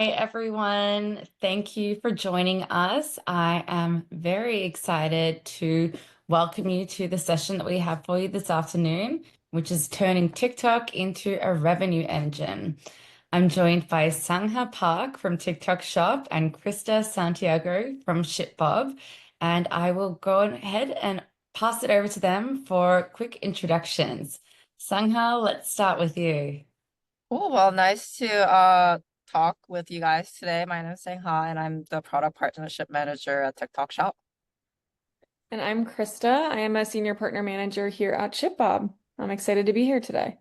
Hey everyone, thank you for joining us. I am very excited to welcome you to the session that we have for you this afternoon, which is turning TikTok into a revenue engine. I'm joined by Sangha Park from TikTok Shop and Krista Santiago from Shipbob, and I will go ahead and pass it over to them for quick introductions. Sangha, let's start with you. Cool. Well, nice to talk with you guys today. My name is Sang-ha, and I'm the product partnership manager at TikTok Shop. And I'm Krista. I am a senior partner manager here at Shipbob. I'm excited to be here today.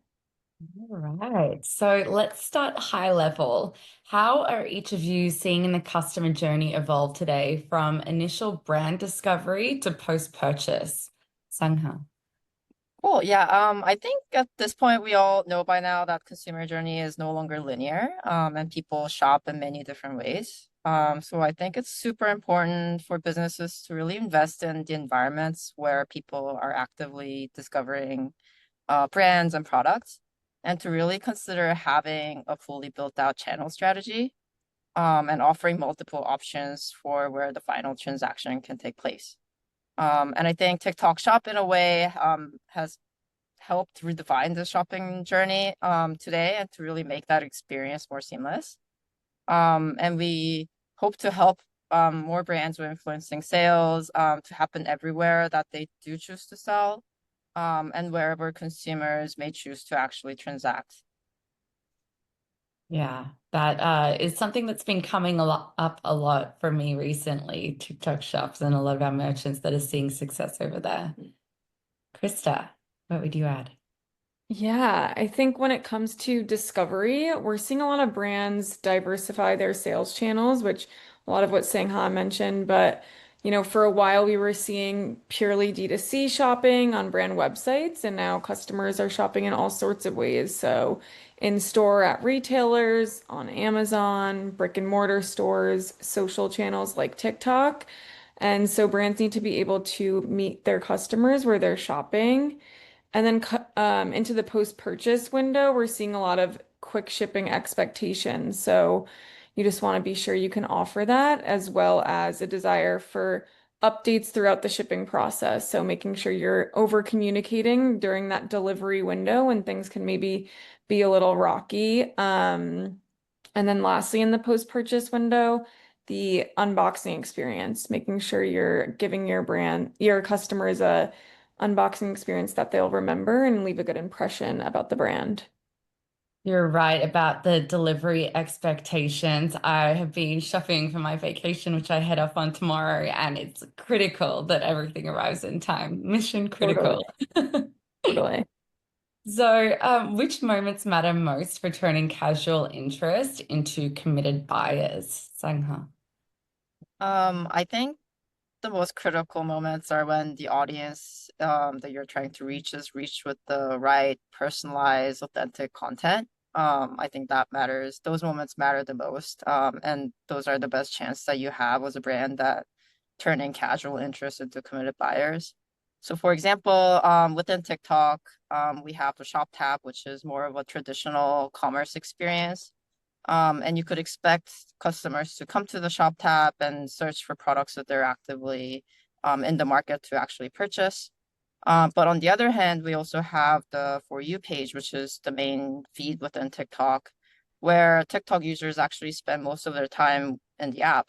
All right. So let's start high level. How are each of you seeing the customer journey evolve today from initial brand discovery to post-purchase? Sangha. Cool. Yeah. I think at this point we all know by now that consumer journey is no longer linear, and people shop in many different ways. So I think it's super important for businesses to really invest in the environments where people are actively discovering brands and products, and to really consider having a fully built out channel strategy, and offering multiple options for where the final transaction can take place. And I think TikTok Shop, in a way, has helped redefine the shopping journey today and to really make that experience more seamless. And we hope to help more brands with influencing sales to happen everywhere that they do choose to sell, and wherever consumers may choose to actually transact. Yeah, that is something that's been coming up a lot for me recently, TikTok shops and a lot of our merchants that are seeing success over there. Krista, what would you add? Yeah, I think when it comes to discovery, we're seeing a lot of brands diversify their sales channels, which a lot of what Sangha mentioned, but for a while we were seeing purely D2C shopping on brand websites, and now customers are shopping in all sorts of ways. So in store at retailers, on Amazon, brick and mortar stores, social channels like TikTok. And so brands need to be able to meet their customers where they're shopping. And then into the post-purchase window, we're seeing a lot of quick shipping expectations. So you just want to be sure you can offer that, as well as a desire for updates throughout the shipping process. So making sure you're over communicating during that delivery window when things can maybe be a little rocky. And then lastly, in the post-purchase window, the unboxing experience, making sure you're giving your customers a unboxing experience that they'll remember and leave a good impression about the brand. You're right about the delivery expectations. I have been shopping for my vacation, which I head off on tomorrow, and it's critical that everything arrives in time. Mission Totally, critical. totally. So, which moments matter most for turning casual interest into committed buyers? Sangha. I think the most critical moments are when the audience that you're trying to reach is reached with the right personalized, authentic content. I think that matters. Those moments matter the most. And those are the best chance that you have as a brand that turning casual interest into committed buyers. So for example, within TikTok, we have the Shop tab, which is more of a traditional commerce experience. And you could expect customers to come to the shop tab and search for products that they're actively in the market to actually purchase. But on the other hand, we also have the For You page, which is the main feed within TikTok, where TikTok users actually spend most of their time in the app.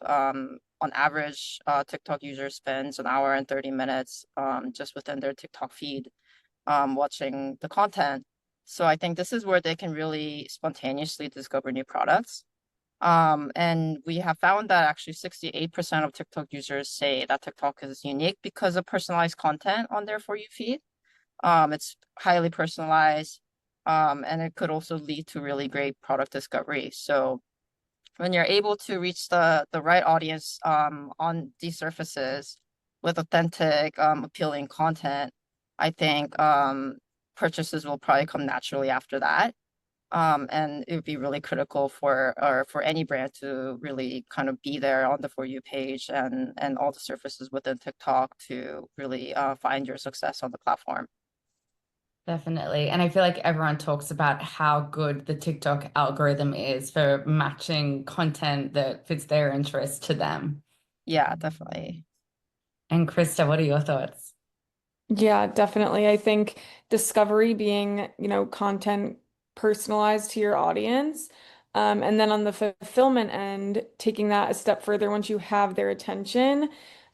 On average, TikTok users spends an hour and 30 minutes just within their TikTok feed watching the content. So I think this is where they can really spontaneously discover new products. And we have found that actually 68% of TikTok users say that TikTok is unique because of personalized content on their For You feed. It's highly personalized, and it could also lead to really great product discovery. So when you're able to reach the right audience on these surfaces with authentic, appealing content, I think purchases will probably come naturally after that. And it would be really critical for any brand to really kind of be there on the For You page and all the surfaces within TikTok to really find your success on the platform. Definitely. And I feel like everyone talks about how good the TikTok algorithm is for matching content that fits their interest to them. Yeah, definitely. And Krista, what are your thoughts? Yeah, definitely. I think discovery being, content personalized to your audience. And then on the fulfillment end, taking that a step further once you have their attention,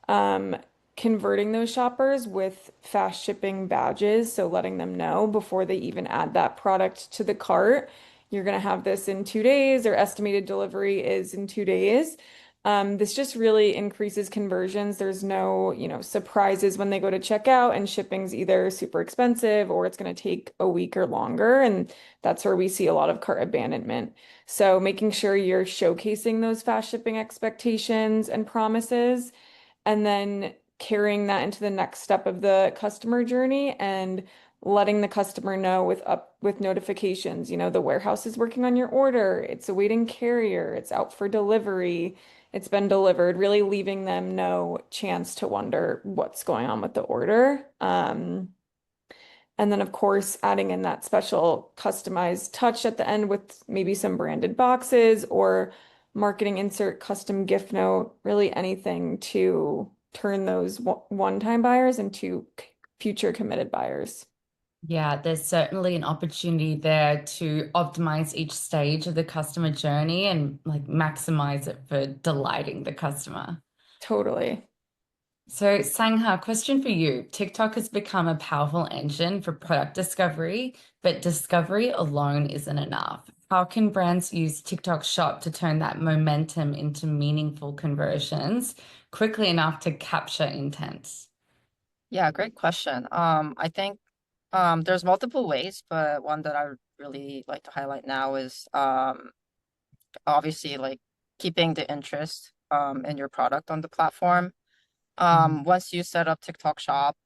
um, converting those shoppers with fast shipping badges. So letting them know before they even add that product to the cart, you're going to have this in 2 days, or estimated delivery is in 2 days. This just really increases conversions. There's no, surprises when they go to checkout, and shipping's either super expensive or it's going to take a week or longer. And that's where we see a lot of cart abandonment. So making sure you're showcasing those fast shipping expectations and promises, and then carrying that into the next step of the customer journey and letting the customer know with notifications, the warehouse is working on your order, it's awaiting carrier, it's out for delivery, it's been delivered, really leaving them no chance to wonder what's going on with the order. And then, of course, adding in that special customized touch at the end with maybe some branded boxes or marketing insert, custom gift note, really anything to turn those one-time buyers into future committed buyers. Yeah, there's certainly an opportunity there to optimize each stage of the customer journey and like maximize it for delighting the customer. Totally. So, Sangha, question for you. TikTok has become a powerful engine for product discovery, but discovery alone isn't enough. How can brands use TikTok Shop to turn that momentum into meaningful conversions quickly enough to capture intent? Yeah, great question. I think there's multiple ways, but one that I would really like to highlight now is obviously like keeping the interest in your product on the platform. Mm. Once you set up TikTok Shop,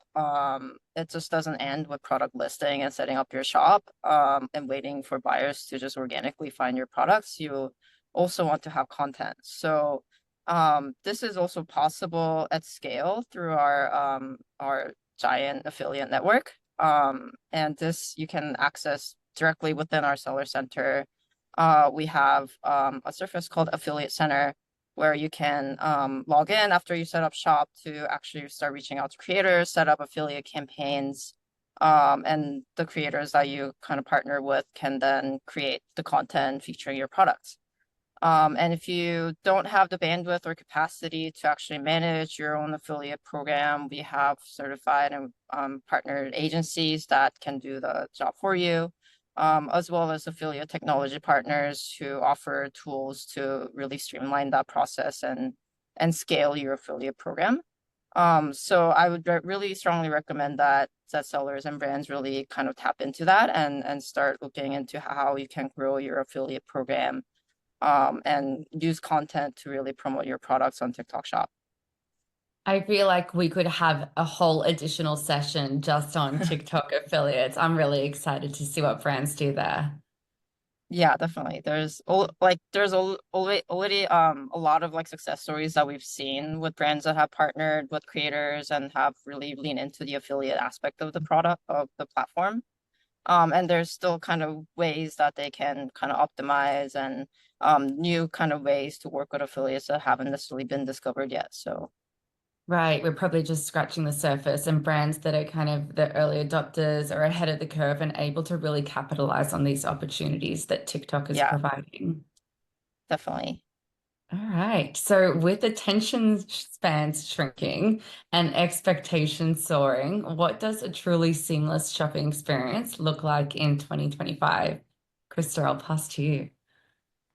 it just doesn't end with product listing and setting up your shop, and waiting for buyers to just organically find your products. You also want to have content. So, this is also possible at scale through our giant affiliate network. And this you can access directly within our seller center. We have a surface called Affiliate Center where you can log in after you set up shop to actually start reaching out to creators, set up affiliate campaigns, and the creators that you kind of partner with can then create the content featuring your products. And if you don't have the bandwidth or capacity to actually manage your own affiliate program, we have certified and partnered agencies that can do the job for you, as well as affiliate technology partners who offer tools to really streamline that process and scale your affiliate program. So I would really strongly recommend that sellers and brands really kind of tap into that and start looking into how you can grow your affiliate program, and use content to really promote your products on TikTok Shop. I feel like we could have a whole additional session just on TikTok affiliates. I'm really excited to see what brands do there. Yeah, definitely. There's already a lot of like success stories that we've seen with brands that have partnered with creators and have really leaned into the affiliate aspect of the product of the platform. And there's still kind of ways that they can kind of optimize and new kind of ways to work with affiliates that haven't necessarily been discovered yet. So Right, we're probably just scratching the surface, and brands that are kind of the early adopters are ahead of the curve and able to really capitalize on these opportunities that TikTok is yeah, providing. definitely. All right. So, with attention spans shrinking and expectations soaring, what does a truly seamless shopping experience look like in 2025? Krista, I'll pass to you.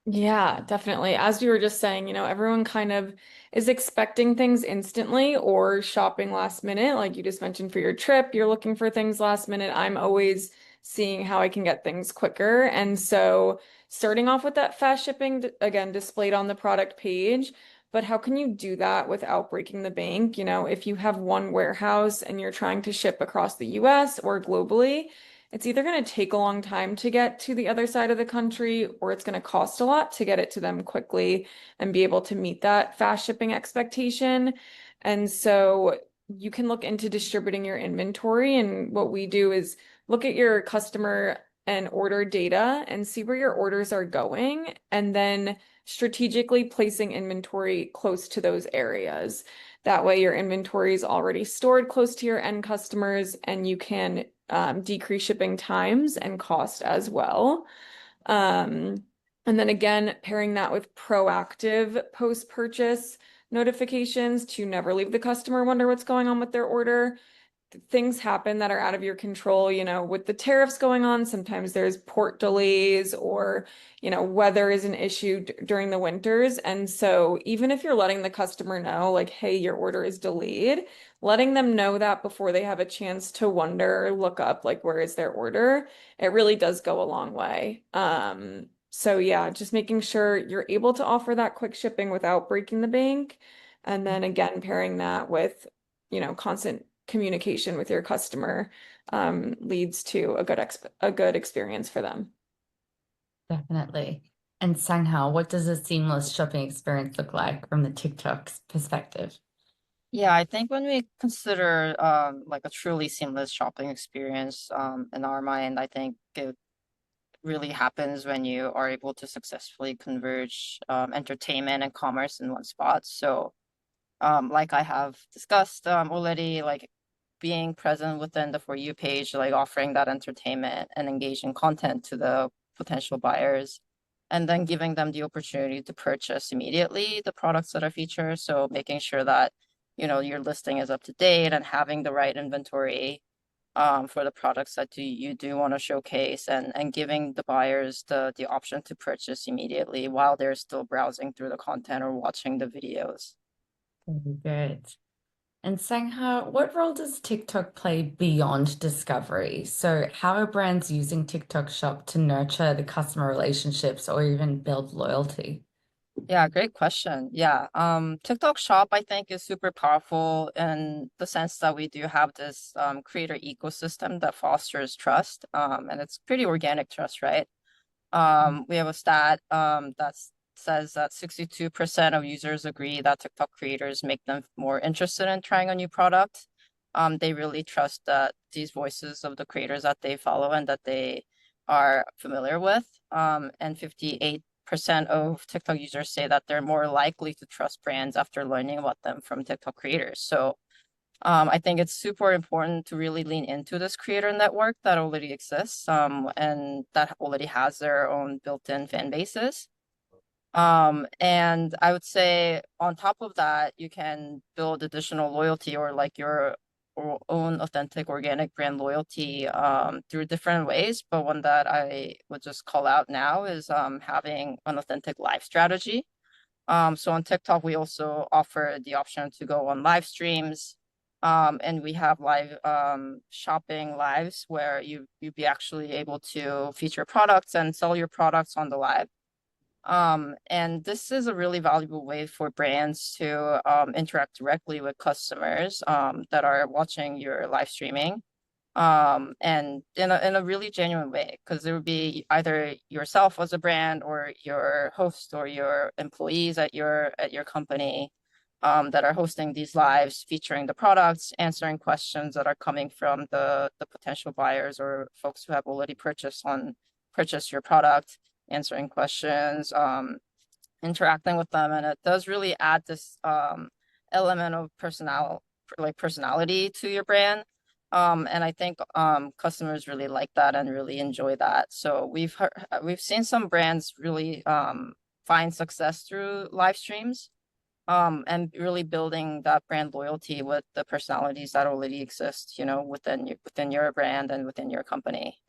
Yeah, definitely. As we were just saying, everyone kind of is expecting things instantly or shopping last minute. Like you just mentioned for your trip, you're looking for things last minute. I'm always seeing how I can get things quicker. And so starting off with that fast shipping, again, displayed on the product page. But how can you do that without breaking the bank? If you have one warehouse and you're trying to ship across the US or globally, it's either going to take a long time to get to the other side of the country, or it's going to cost a lot to get it to them quickly and be able to meet that fast shipping expectation. And so you can look into distributing your inventory. And what we do is look at your customer and order data and see where your orders are going, and then strategically placing inventory close to those areas. That way, your inventory is already stored close to your end customers, and you can decrease shipping times and cost as well. Um, and then again, pairing that with proactive post-purchase notifications to never leave the customer wonder what's going on with their order. Things happen that are out of your control, with the tariffs going on, sometimes there's port delays or, weather is an issue during the winters. And so even if you're letting the customer know, like, hey, your order is delayed, letting them know that before they have a chance to wonder, look up, like, where is their order, it really does go a long way. So yeah, just making sure you're able to offer that quick shipping without breaking the bank. And then again, pairing that with, constant communication with your customer leads to a good experience for them. Definitely. And Sangha, what does a seamless shopping experience look like from the TikTok's perspective? Yeah, I think when we consider like a truly seamless shopping experience, in our mind, I think it really happens when you are able to successfully converge entertainment and commerce in one spot. So like I have discussed already, like being present within the For You page, like offering that entertainment and engaging content to the potential buyers, and then giving them the opportunity to purchase immediately the products that are featured. So making sure that, your listing is up to date and having the right inventory for the products that you do want to showcase, and giving the buyers the option to purchase immediately while they're still browsing through the content or watching the videos. Very good. And Sangha, what role does TikTok play beyond discovery? So, how are brands using TikTok Shop to nurture the customer relationships or even build loyalty? Yeah, great question. Yeah, TikTok Shop I think is super powerful in the sense that we do have this creator ecosystem that fosters trust, and it's pretty organic trust, right? We have a stat that says that 62% of users agree that TikTok creators make them more interested in trying a new product. They really trust that these voices of the creators that they follow and that they are familiar with. And 58% of TikTok users say that they're more likely to trust brands after learning about them from TikTok creators. So I think it's super important to really lean into this creator network that already exists, and that already has their own built-in fan bases. And I would say on top of that, you can build additional loyalty or like your own authentic organic brand loyalty through different ways. But one that I would just call out now is having an authentic live strategy. So on TikTok, we also offer the option to go on live streams. And we have live shopping lives where you'd be actually able to feature products and sell your products on the live. And this is a really valuable way for brands to interact directly with customers that are watching your live streaming, and in a really genuine way, because there would be either yourself as a brand or your host or your employees at your company that are hosting these lives featuring the products, answering questions that are coming from the potential buyers or folks who have already purchased your product, answering questions, interacting with them, and it does really add this element of personality to your brand. And I think customers really like that and really enjoy that. So we've seen some brands really find success through live streams, and really building that brand loyalty with the personalities that already exist, within your brand and within your company.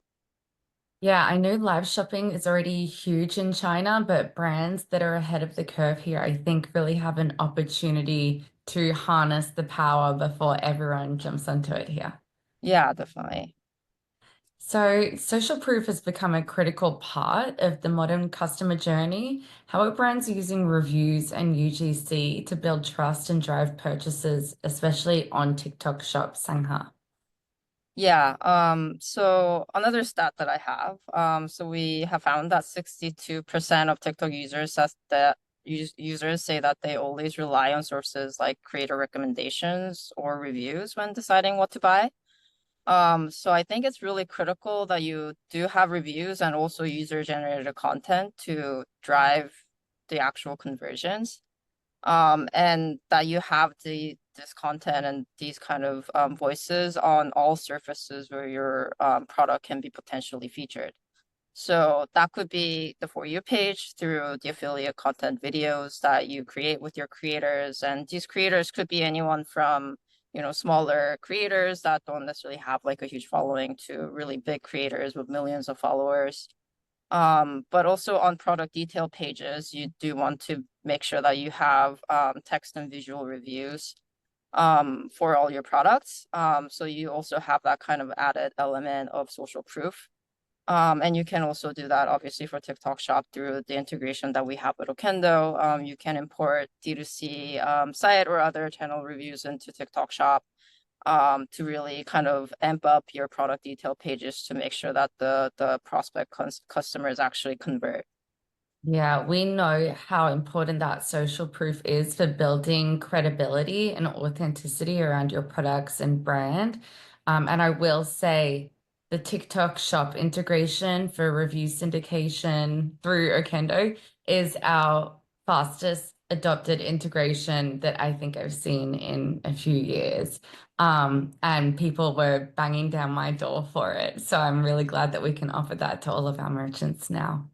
Yeah, I know live shopping is already huge in China, but brands that are ahead of the curve here, I think, really have an opportunity to harness the power before everyone jumps onto it here. Yeah, definitely. So, social proof has become a critical part of the modern customer journey. How are brands using reviews and UGC to build trust and drive purchases, especially on TikTok Shop, Sangha? Yeah, so another stat that I have, so we have found that 62% of TikTok users users say that they always rely on sources like creator recommendations or reviews when deciding what to buy. So I think it's really critical that you do have reviews and also user-generated content to drive the actual conversions. And that you have this content and these kind of voices on all surfaces where your product can be potentially featured. So that could be the For You page through the affiliate content videos that you create with your creators. And these creators could be anyone from, smaller creators that don't necessarily have like a huge following to really big creators with millions of followers. But also on product detail pages, you do want to make sure that you have text and visual reviews for all your products. So you also have that kind of added element of social proof. And you can also do that obviously for TikTok Shop through the integration that we have with Okendo. You can import D2C site or other channel reviews into TikTok Shop to really kind of amp up your product detail pages to make sure that the prospect customers actually convert. Yeah, we know how important that social proof is for building credibility and authenticity around your products and brand. And I will say the TikTok shop integration for review syndication through Okendo is our fastest adopted integration that I think I've seen in a few years. And people were banging down my door for it. So I'm really glad that we can offer that to all of our merchants now.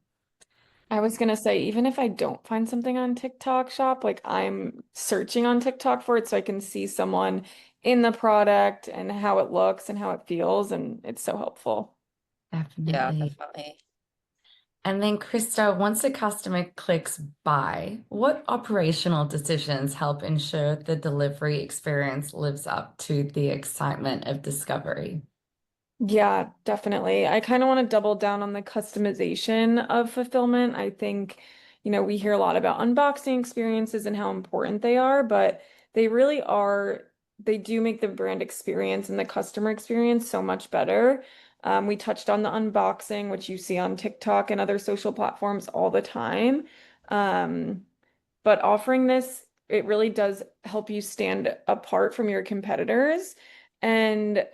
I was gonna say, even if I don't find something on TikTok shop, like I'm searching on TikTok for it so I can see someone in the product and how it looks and how it feels, and it's so helpful. Yeah, Definitely. definitely. And then, Krista, once a customer clicks buy, what operational decisions help ensure the delivery experience lives up to the excitement of discovery? Yeah, definitely. I kind of want to double down on the customization of fulfillment. I think, we hear a lot about unboxing experiences and how important they are, but they really are, they do make the brand experience and the customer experience so much better. We touched on the unboxing, which you see on TikTok and other social platforms all the time. Um, but offering this, it really does help you stand apart from your competitors. And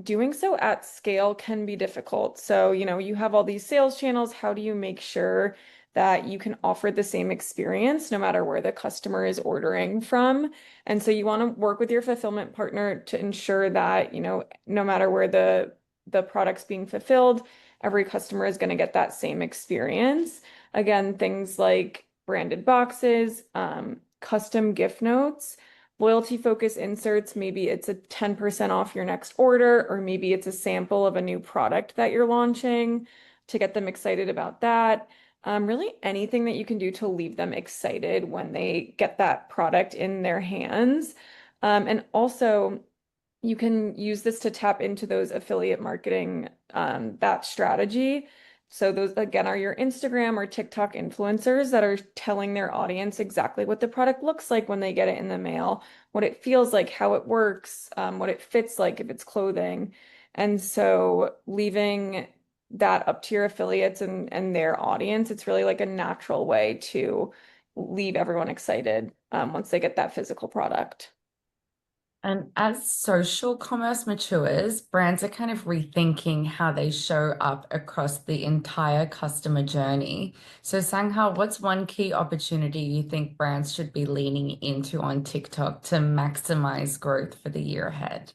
doing so at scale can be difficult. So, you have all these sales channels. How do you make sure that you can offer the same experience no matter where the customer is ordering from? And so you want to work with your fulfillment partner to ensure that, no matter where the product's being fulfilled, every customer is going to get that same experience. Again, things like branded boxes, custom gift notes, loyalty focus inserts. Maybe it's a 10% off your next order, or maybe it's a sample of a new product that you're launching to get them excited about that. Really anything that you can do to leave them excited when they get that product in their hands. And also, you can use this to tap into those affiliate marketing, that strategy. So those again are your Instagram or TikTok influencers that are telling their audience exactly what the product looks like when they get it in the mail, what it feels like, how it works, what it fits like if it's clothing. And so leaving that up to your affiliates and their audience, it's really like a natural way to leave everyone excited, once they get that physical product. And as social commerce matures, brands are kind of rethinking how they show up across the entire customer journey. So, Sangha, what's one key opportunity you think brands should be leaning into on TikTok to maximize growth for the year ahead?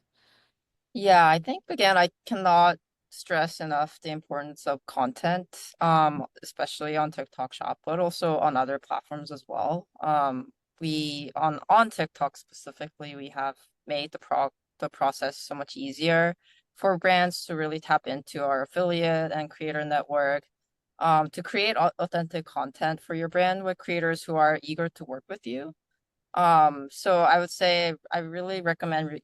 Yeah, I think again, I cannot stress enough the importance of content, especially on TikTok Shop, but also on other platforms as well. We on TikTok specifically, we have made the process so much easier for brands to really tap into our affiliate and creator network, to create authentic content for your brand with creators who are eager to work with you. So I would say I really recommend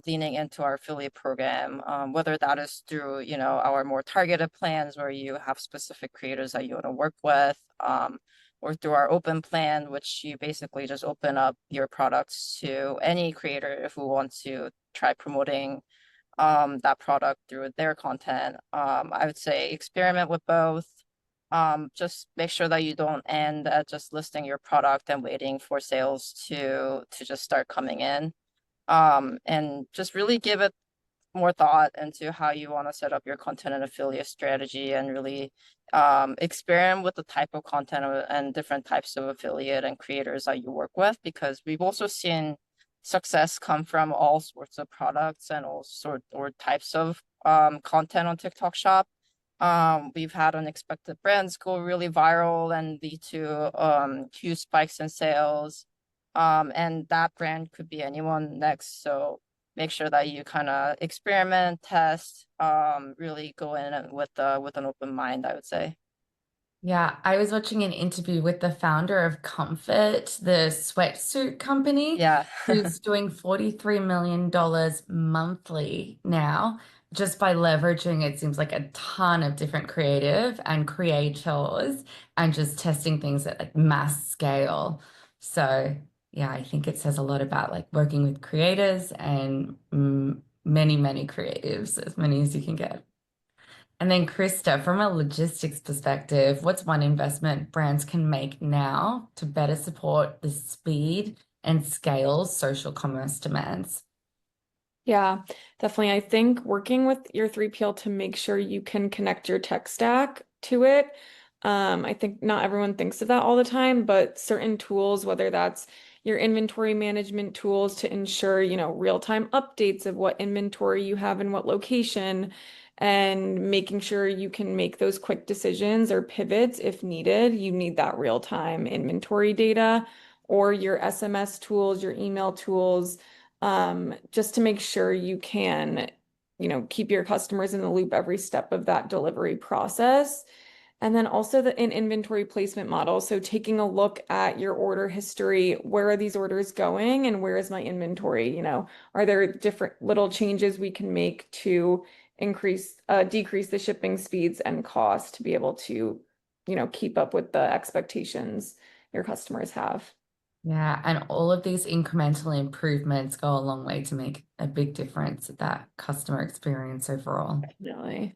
leaning into our affiliate program, whether that is through, our more targeted plans where you have specific creators that you want to work with, or through our open plan, which you basically just open up your products to any creator who wants to try promoting that product through their content. I would say experiment with both. Just make sure that you don't end at just listing your product and waiting for sales to just start coming in. And just really give it more thought into how you want to set up your content and affiliate strategy and really experiment with the type of content and different types of affiliate and creators that you work with, because we've also seen success come from all sorts of products and all sort or types of content on TikTok Shop. We've had unexpected brands go really viral and lead to huge spikes in sales. And that brand could be anyone next. So make sure that you kind of experiment, test, really go in with an open mind, I would say. Yeah, I was watching an interview with the founder of Comfort, the sweatsuit company, Yeah. who's doing $43 million monthly now just by leveraging, it seems like a ton of different creative and creators and just testing things at like mass scale. So, yeah, I think it says a lot about like working with creators and many, many creatives, as many as you can get. And then, Krista, from a logistics perspective, what's one investment brands can make now to better support the speed and scale social commerce demands? Yeah, definitely. I think working with your 3PL to make sure you can connect your tech stack to it. I think not everyone thinks of that all the time, but certain tools, whether that's your inventory management tools to ensure, real-time updates of what inventory you have in what location, and making sure you can make those quick decisions or pivots if needed. You need that real-time inventory data or your SMS tools, your email tools, just to make sure you can, keep your customers in the loop every step of that delivery process. And then also an inventory placement model. So taking a look at your order history, where are these orders going and where is my inventory? Are there different little changes we can make to decrease the shipping speeds and cost to be able to, keep up with the expectations your customers have? Yeah, and all of these incremental improvements go a long way to make a big difference at that customer experience overall. Definitely.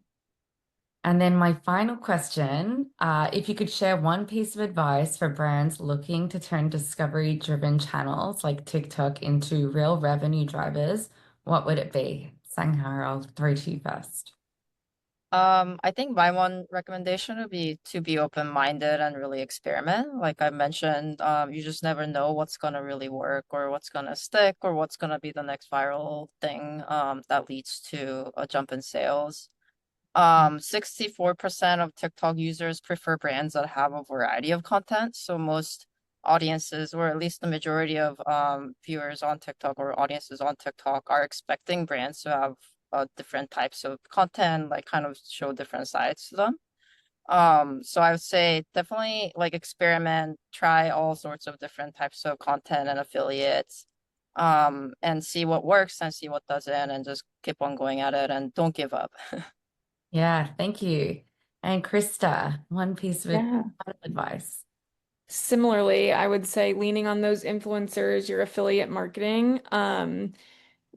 And then my final question, if you could share one piece of advice for brands looking to turn discovery-driven channels like TikTok into real revenue drivers, what would it be? Sanghar, I'll throw to you first. I think my one recommendation would be to be open-minded and really experiment. Like I mentioned, you just never know what's gonna really work or what's gonna stick or what's gonna be the next viral thing that leads to a jump in sales. 64% of TikTok users prefer brands that have a variety of content. So most audiences, or at least the majority of viewers on TikTok or audiences on TikTok, are expecting brands to have different types of content, like kind of show different sides to them. So I would say definitely like experiment, try all sorts of different types of content and affiliates, and see what works and see what doesn't, and just keep on going at it and don't give up. Yeah, thank you. And Krista, one piece of Yeah. advice. Similarly, I would say leaning on those influencers, your affiliate marketing,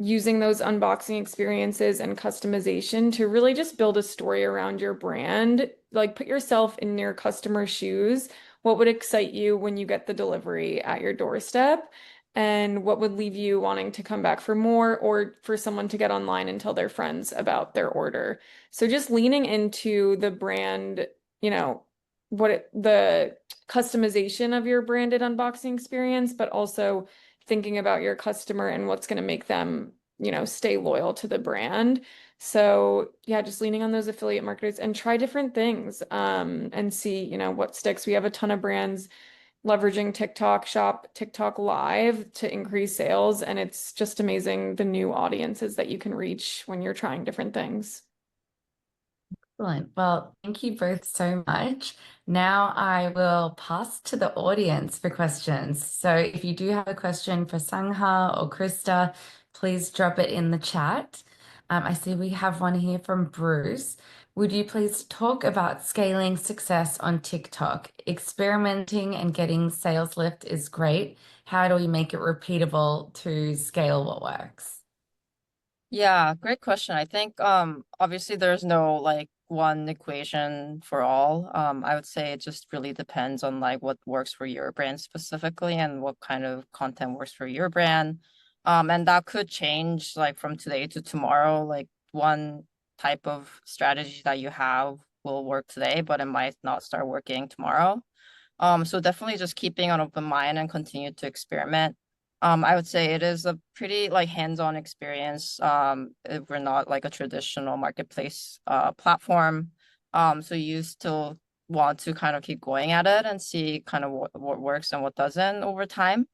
using those unboxing experiences and customization to really just build a story around your brand. Like put yourself in your customer's shoes. What would excite you when you get the delivery at your doorstep? And what would leave you wanting to come back for more or for someone to get online and tell their friends about their order? So just leaning into the brand, you know, the customization of your branded unboxing experience, but also thinking about your customer and what's going to make them, stay loyal to the brand. So yeah, just leaning on those affiliate marketers and try different things, and see, what sticks. We have a ton of brands leveraging TikTok Shop, TikTok Live to increase sales, and it's just amazing the new audiences that you can reach when you're trying different things. Excellent. Well, thank you both so much. Now I will pass to the audience for questions. So if you do have a question for Sangha or Krista, please drop it in the chat. I see we have one here from Bruce. Would you please talk about scaling success on TikTok? Experimenting and getting sales lift is great. How do we make it repeatable to scale what works? Yeah, great question. I think obviously there's no like one equation for all. I would say it just really depends on like what works for your brand specifically and what kind of content works for your brand. And that could change like from today to tomorrow. Like one type of strategy that you have will work today, but it might not start working tomorrow. So definitely just keeping an open mind and continue to experiment. I would say it is a pretty like hands-on experience. If we're not like a traditional marketplace platform. So you still want to kind of keep going at it and see kind of what works and what doesn't over time.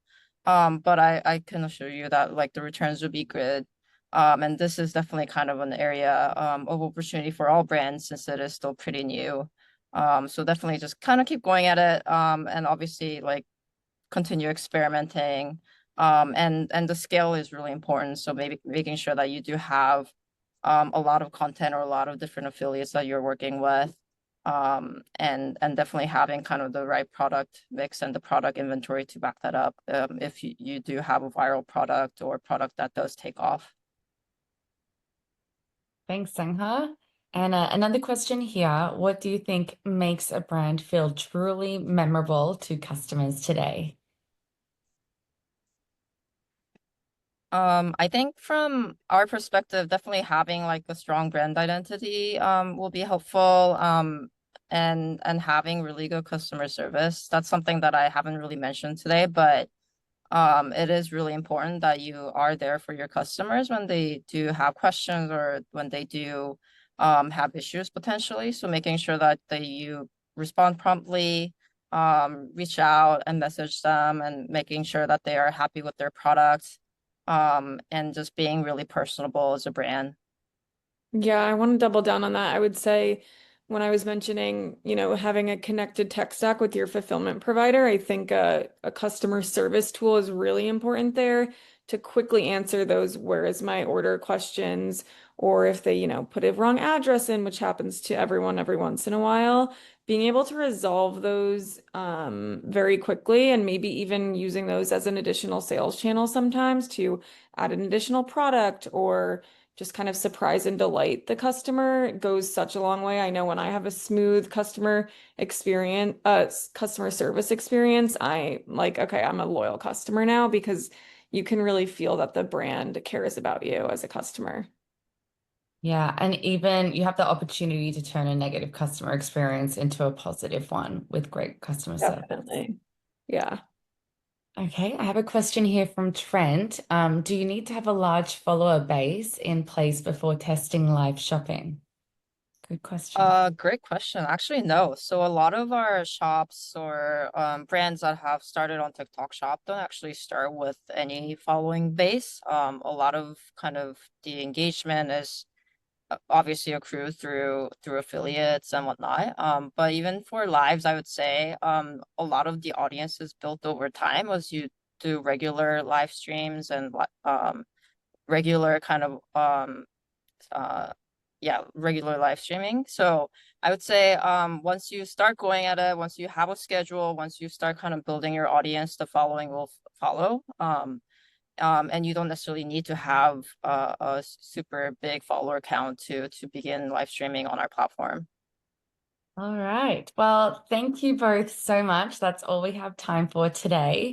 But I can assure you that like the returns will be good. And this is definitely kind of an area of opportunity for all brands since it is still pretty new. So definitely just kind of keep going at it. And obviously like continue experimenting. And the scale is really important. So maybe making sure that you do have a lot of content or a lot of different affiliates that you're working with. And definitely having kind of the right product mix and the product inventory to back that up if you do have a viral product or product that does take off. Thanks, Sangha. And another question here. What do you think makes a brand feel truly memorable to customers today? I think from our perspective, definitely having like a strong brand identity will be helpful. And having really good customer service. That's something that I haven't really mentioned today, but it is really important that you are there for your customers when they do have questions or when they do have issues potentially. So making sure that you respond promptly, reach out and message them and making sure that they are happy with their products, and just being really personable as a brand. Yeah, I want to double down on that. I would say when I was mentioning, having a connected tech stack with your fulfillment provider, I think a customer service tool is really important there to quickly answer those where is my order questions, or if they, put a wrong address in, which happens to everyone every once in a while, being able to resolve those very quickly and maybe even using those as an additional sales channel sometimes to add an additional product or just kind of surprise and delight the customer goes such a long way. I know when I have a smooth customer service experience, I like, okay, I'm a loyal customer now because you can really feel that the brand cares about you as a customer. Yeah, and even you have the opportunity to turn a negative customer experience into a positive one with great customer service. Definitely. Yeah. Okay, I have a question here from Trent. Do you need to have a large follower base in place before testing live shopping? Good question. Great question. Actually, no. So a lot of our shops or brands that have started on TikTok Shop don't actually start with any following base. A lot of kind of the engagement is obviously accrued through affiliates and whatnot. But even for lives, I would say a lot of the audience is built over time as you do regular live streams and regular kind of uh yeah, regular live streaming. So I would say once you start going at it, once you have a schedule, once you start kind of building your audience, the following will follow. And you don't necessarily need to have a super big follower count to begin live streaming on our platform. All right. Well, thank you both so much. That's all we have time for today.